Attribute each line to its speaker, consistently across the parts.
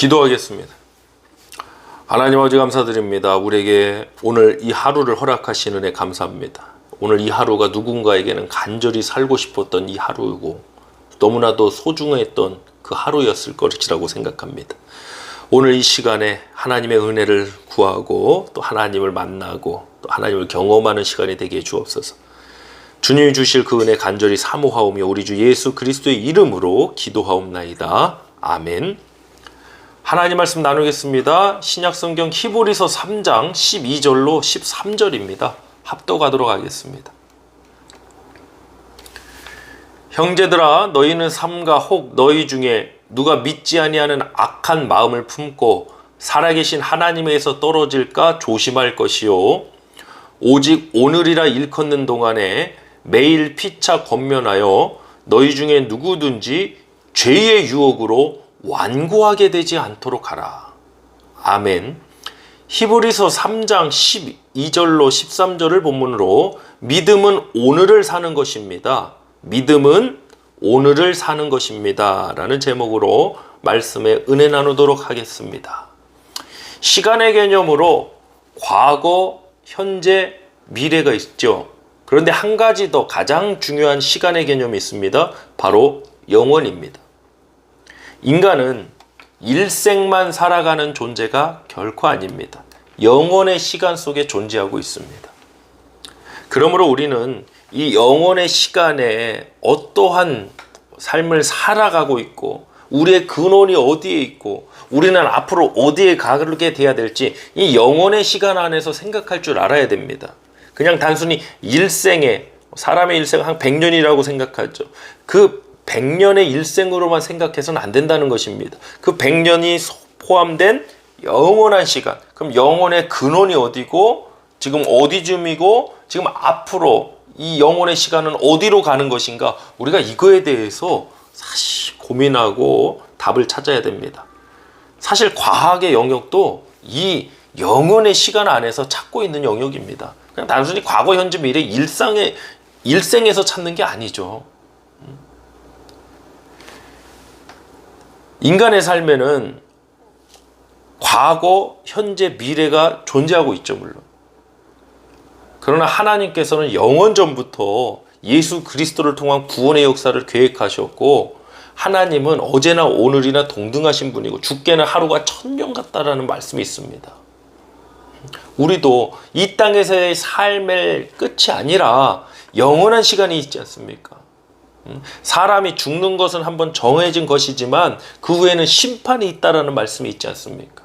Speaker 1: 기도하겠습니다. 하나님 아버지 감사드립니다. 우리에게 오늘 이 하루를 허락하신 은혜 감사합니다. 오늘 이 하루가 누군가에게는 간절히 살고 싶었던 이 하루이고 너무나도 소중했던 그 하루였을 것이라고 생각합니다. 오늘 이 시간에 하나님의 은혜를 구하고 또 하나님을 만나고 또 하나님을 경험하는 시간이 되게 해 주옵소서. 주님이 주실 그 은혜 간절히 사모하오며 우리 주 예수 그리스도의 이름으로 기도하옵나이다. 아멘. 하나님 말씀 나누겠습니다. 신약성경 히브리서 3장 12절로 13절입니다. 합독하도록 하겠습니다. 형제들아, 너희는 삼가 혹 너희 중에 누가 믿지 아니하는 악한 마음을 품고 살아계신 하나님에서 떨어질까 조심할 것이요, 오직 오늘이라 일컫는 동안에 매일 피차 권면하여 너희 중에 누구든지 죄의 유혹으로 완고하게 되지 않도록 하라. 아멘. 히브리서 3장 12절로 13절을 본문으로 믿음은 오늘을 사는 것입니다. 믿음은 오늘을 사는 것입니다. 라는 제목으로 말씀에 은혜 나누도록 하겠습니다. 시간의 개념으로 과거, 현재, 미래가 있죠. 그런데 한 가지 더 가장 중요한 시간의 개념이 있습니다. 바로 영원입니다. 인간은 일생만 살아가는 존재가 결코 아닙니다. 영원의 시간 속에 존재하고 있습니다. 그러므로 우리는 이 영원의 시간에 어떠한 삶을 살아가고 있고 우리의 근원이 어디에 있고 우리는 앞으로 어디에 가게 돼야 될지 이 영원의 시간 안에서 생각할 줄 알아야 됩니다. 그냥 단순히 일생에, 사람의 일생 한 100년이라고 생각하죠. 그 100년의 일생으로만 생각해서는 안 된다는 것입니다. 그 100년이 포함된 영원한 시간, 그럼 영원의 근원이 어디고 지금 어디쯤이고 지금 앞으로 이 영원의 시간은 어디로 가는 것인가, 우리가 이거에 대해서 사실 고민하고 답을 찾아야 됩니다. 사실 과학의 영역도 이 영원의 시간 안에서 찾고 있는 영역입니다. 그냥 단순히 과거, 현재, 미래, 일생에서 찾는 게 아니죠. 인간의 삶에는 과거, 현재, 미래가 존재하고 있죠, 물론. 그러나 하나님께서는 영원 전부터 예수 그리스도를 통한 구원의 역사를 계획하셨고, 하나님은 어제나 오늘이나 동등하신 분이고 죽게는 하루가 1000년 같다라는 말씀이 있습니다. 우리도 이 땅에서의 삶의 끝이 아니라 영원한 시간이 있지 않습니까? 사람이 죽는 것은 한번 정해진 것이지만 그 후에는 심판이 있다라는 말씀이 있지 않습니까?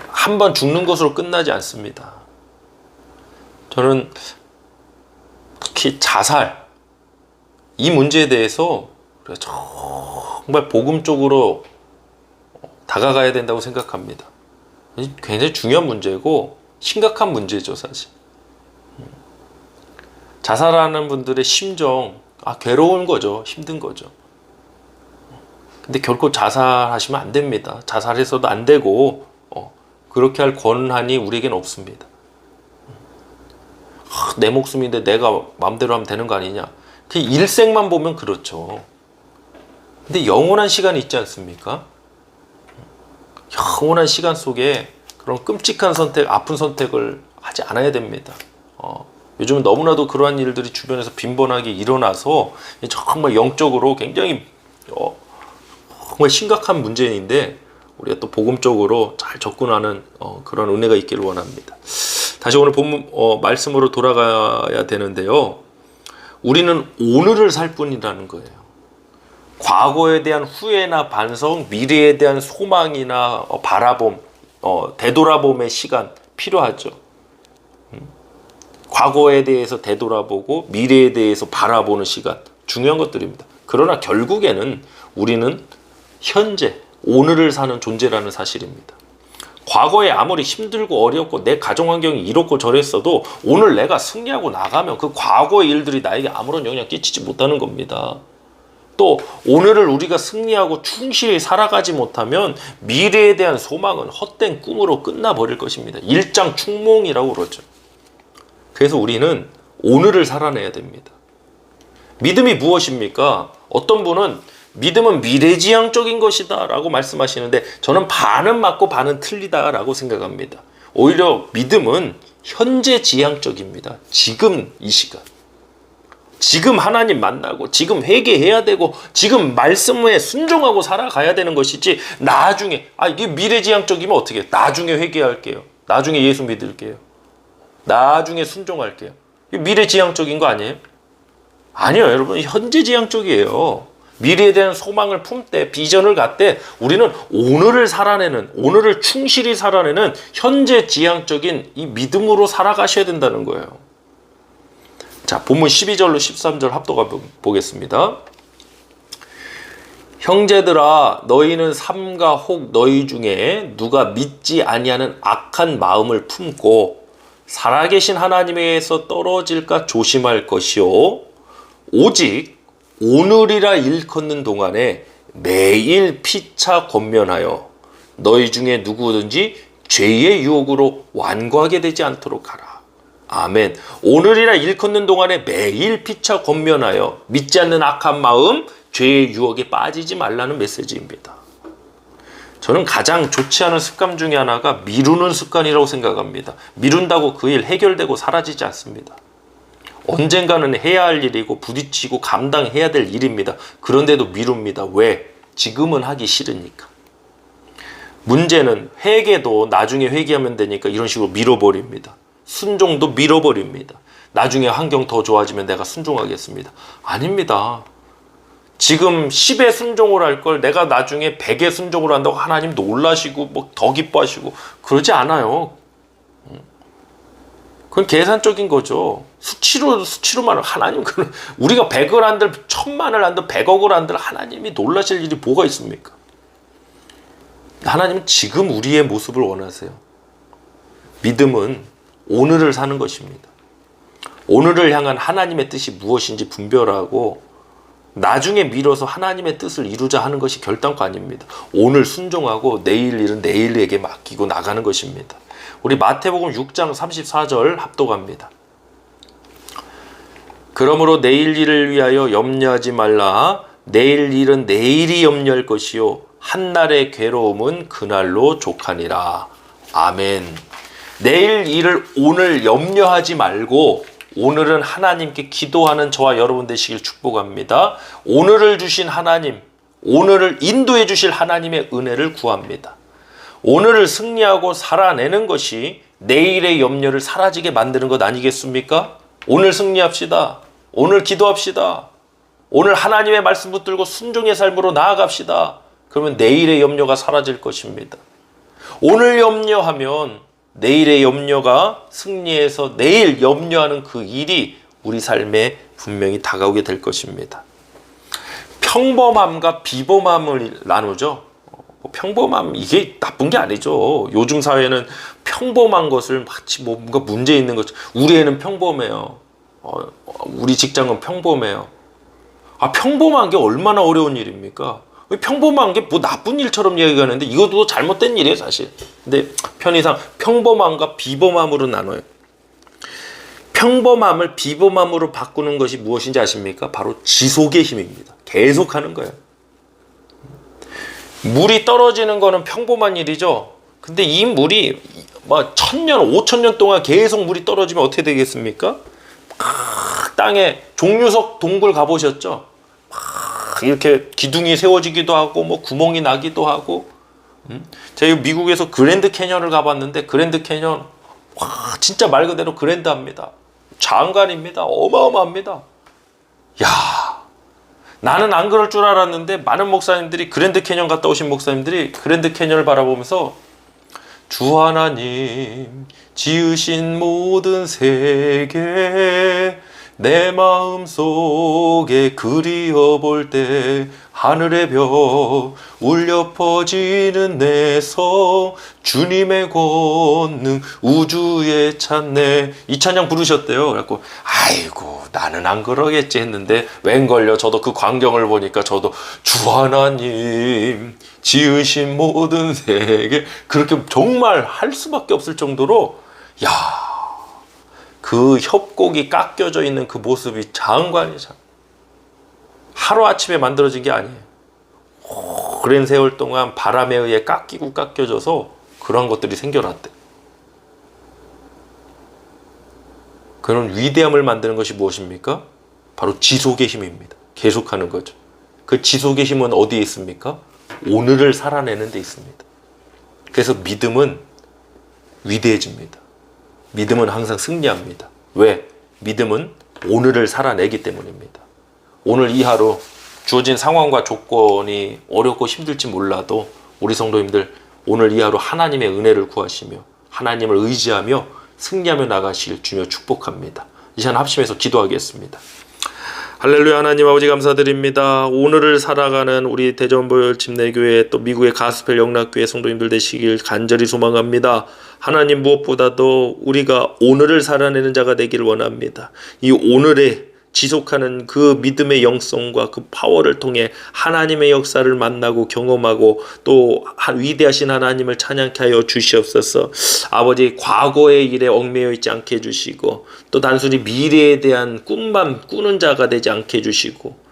Speaker 1: 한번 죽는 것으로 끝나지 않습니다. 저는 특히 자살, 이 문제에 대해서 정말 복음 쪽으로 다가가야 된다고 생각합니다. 굉장히 중요한 문제고 심각한 문제죠, 사실. 자살하는 분들의 심정, 괴로운 거죠. 힘든 거죠. 근데 결코 자살하시면 안 됩니다. 자살해서도 안 되고 그렇게 할 권한이 우리에겐 없습니다. 내 목숨인데 내가 마음대로 하면 되는 거 아니냐. 그 일생만 보면 그렇죠. 근데 영원한 시간이 있지 않습니까? 영원한 시간 속에 그런 끔찍한 선택, 아픈 선택을 하지 않아야 됩니다. 요즘은 너무나도 그러한 일들이 주변에서 빈번하게 일어나서 정말 영적으로 굉장히 정말 심각한 문제인데 우리가 또 복음적으로 잘 접근하는 그런 은혜가 있기를 원합니다. 다시 오늘 본문 말씀으로 돌아가야 되는데요. 우리는 오늘을 살 뿐이라는 거예요. 과거에 대한 후회나 반성, 미래에 대한 소망이나 바라봄, 되돌아봄의 시간 필요하죠. 과거에 대해서 되돌아보고 미래에 대해서 바라보는 시간, 중요한 것들입니다. 그러나 결국에는 우리는 현재, 오늘을 사는 존재라는 사실입니다. 과거에 아무리 힘들고 어렵고 내 가정환경이 이렇고 저랬어도 오늘 내가 승리하고 나가면 그 과거의 일들이 나에게 아무런 영향 끼치지 못하는 겁니다. 또 오늘을 우리가 승리하고 충실히 살아가지 못하면 미래에 대한 소망은 헛된 꿈으로 끝나버릴 것입니다. 일장충몽이라고 그러죠. 그래서 우리는 오늘을 살아내야 됩니다. 믿음이 무엇입니까? 어떤 분은 믿음은 미래지향적인 것이다 라고 말씀하시는데 저는 반은 맞고 반은 틀리다 라고 생각합니다. 오히려 믿음은 현재지향적입니다. 지금 이 시간, 지금 하나님 만나고 지금 회개해야 되고 지금 말씀에 순종하고 살아가야 되는 것이지 나중에 이게 미래지향적이면 어떻게 해요? 나중에 회개할게요, 나중에 예수 믿을게요, 나중에 순종할게요. 이게 미래지향적인 거 아니에요? 아니요, 여러분, 현재지향적이에요. 미래에 대한 소망을 품때 비전을 갖때 우리는 오늘을 살아내는, 오늘을 충실히 살아내는 현재지향적인 이 믿음으로 살아가셔야 된다는 거예요. 자, 본문 12절로 13절 합독해 보겠습니다. 형제들아, 너희는 삼가 혹 너희 중에 누가 믿지 아니하는 악한 마음을 품고 살아계신 하나님에게서 떨어질까 조심할 것이요, 오직 오늘이라 일컫는 동안에 매일 피차 권면하여 너희 중에 누구든지 죄의 유혹으로 완고하게 되지 않도록 하라. 아멘. 오늘이라 일컫는 동안에 매일 피차 권면하여 믿지 않는 악한 마음, 죄의 유혹에 빠지지 말라는 메시지입니다. 저는 가장 좋지 않은 습관 중에 하나가 미루는 습관이라고 생각합니다. 미룬다고 그 일 해결되고 사라지지 않습니다. 언젠가는 해야 할 일이고 부딪히고 감당해야 될 일입니다. 그런데도 미룹니다. 왜? 지금은 하기 싫으니까. 문제는 회개도 나중에 회개하면 되니까 이런 식으로 밀어버립니다. 순종도 밀어버립니다. 나중에 환경 더 좋아지면 내가 순종하겠습니다. 아닙니다. 지금 10에 순종을 할 걸 내가 나중에 100에 순종을 한다고 하나님 놀라시고 뭐 더 기뻐하시고 그러지 않아요. 그건 계산적인 거죠. 수치로만 하나님, 우리가 100을 한들 1000만을 한들 100억을 한들 하나님이 놀라실 일이 뭐가 있습니까? 하나님은 지금 우리의 모습을 원하세요. 믿음은 오늘을 사는 것입니다. 오늘을 향한 하나님의 뜻이 무엇인지 분별하고 나중에 미뤄서 하나님의 뜻을 이루자 하는 것이 결단코 아닙니다. 오늘 순종하고 내일 일은 내일에게 맡기고 나가는 것입니다. 우리 마태복음 6장 34절 합독합니다. 그러므로 내일 일을 위하여 염려하지 말라. 내일 일은 내일이 염려할 것이요 한날의 괴로움은 그날로 족하니라. 아멘. 내일 일을 오늘 염려하지 말고 오늘은 하나님께 기도하는 저와 여러분 되시길 축복합니다. 오늘을 주신 하나님, 오늘을 인도해 주실 하나님의 은혜를 구합니다. 오늘을 승리하고 살아내는 것이 내일의 염려를 사라지게 만드는 것 아니겠습니까? 오늘 승리합시다. 오늘 기도합시다. 오늘 하나님의 말씀 붙들고 순종의 삶으로 나아갑시다. 그러면 내일의 염려가 사라질 것입니다. 오늘 염려하면 내일의 염려가 승리해서 내일 염려하는 그 일이 우리 삶에 분명히 다가오게 될 것입니다. 평범함과 비범함을 나누죠. 평범함, 이게 나쁜 게 아니죠. 요즘 사회는 평범한 것을 마치 뭔가 문제 있는 것, 우리 애는 평범해요. 우리 직장은 평범해요. 평범한 게 얼마나 어려운 일입니까? 평범한 게 뭐 나쁜 일처럼 얘기하는데 이것도 잘못된 일이에요, 사실. 근데 편의상 평범함과 비범함으로 나눠요. 평범함을 비범함으로 바꾸는 것이 무엇인지 아십니까? 바로 지속의 힘입니다. 계속하는 거예요. 물이 떨어지는 거는 평범한 일이죠. 근데 이 물이 1000년, 5000년 동안 계속 물이 떨어지면 어떻게 되겠습니까? 땅에 종류석 동굴 가보셨죠? 이렇게 기둥이 세워지기도 하고 뭐 구멍이 나기도 하고. 제가 미국에서 그랜드 캐년을 가봤는데 그랜드 캐년 진짜 말 그대로 그랜드합니다. 장관입니다. 어마어마합니다. 야, 나는 안 그럴 줄 알았는데 많은 목사님들이, 그랜드 캐년 갔다 오신 목사님들이 그랜드 캐년을 바라보면서 주 하나님 지으신 모든 세계 내 마음속에 그리워볼 때 하늘의 별 울려 퍼지는 내서 주님의 권능 우주에 찾네, 이 찬양 부르셨대요. 그래갖고 아이고 나는 안 그러겠지 했는데 웬걸요, 저도 그 광경을 보니까 저도 주 하나님 지으신 모든 세계, 그렇게 정말 할 수밖에 없을 정도로, 야, 그 협곡이 깎여져 있는 그 모습이 장관이잖아. 하루아침에 만들어진 게 아니에요. 오랜 세월 동안 바람에 의해 깎이고 깎여져서 그런 것들이 생겨났대. 그런 위대함을 만드는 것이 무엇입니까? 바로 지속의 힘입니다. 계속하는 거죠. 그 지속의 힘은 어디에 있습니까? 오늘을 살아내는 데 있습니다. 그래서 믿음은 위대해집니다. 믿음은 항상 승리합니다. 왜? 믿음은 오늘을 살아내기 때문입니다. 오늘 이 하루 주어진 상황과 조건이 어렵고 힘들지 몰라도 우리 성도님들 오늘 이 하루 하나님의 은혜를 구하시며 하나님을 의지하며 승리하며 나가실 주며 축복합니다. 이 시간 합심해서 기도하겠습니다. 할렐루야. 하나님 아버지 감사드립니다. 오늘을 살아가는 우리 대전볼 침례교회 또 미국의 가스펠 영락교회 성도님들 되시길 간절히 소망합니다. 하나님 무엇보다도 우리가 오늘을 살아내는 자가 되기를 원합니다. 이 오늘에 지속하는 그 믿음의 영성과 그 파워를 통해 하나님의 역사를 만나고 경험하고 또 위대하신 하나님을 찬양케 하여 주시옵소서. 아버지 과거의 일에 얽매여 있지 않게 해주시고 또 단순히 미래에 대한 꿈만 꾸는 자가 되지 않게 해주시고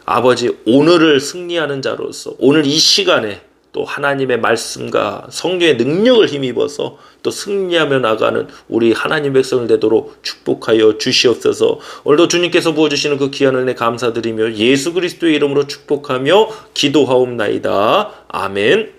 Speaker 1: 아버지 오늘을 승리하는 자로서 오늘 이 시간에 또 하나님의 말씀과 성령의 능력을 힘입어서 또 승리하며 나가는 우리 하나님 백성을 되도록 축복하여 주시옵소서. 오늘도 주님께서 부어주시는 그 귀한 은혜 감사드리며 예수 그리스도의 이름으로 축복하며 기도하옵나이다. 아멘.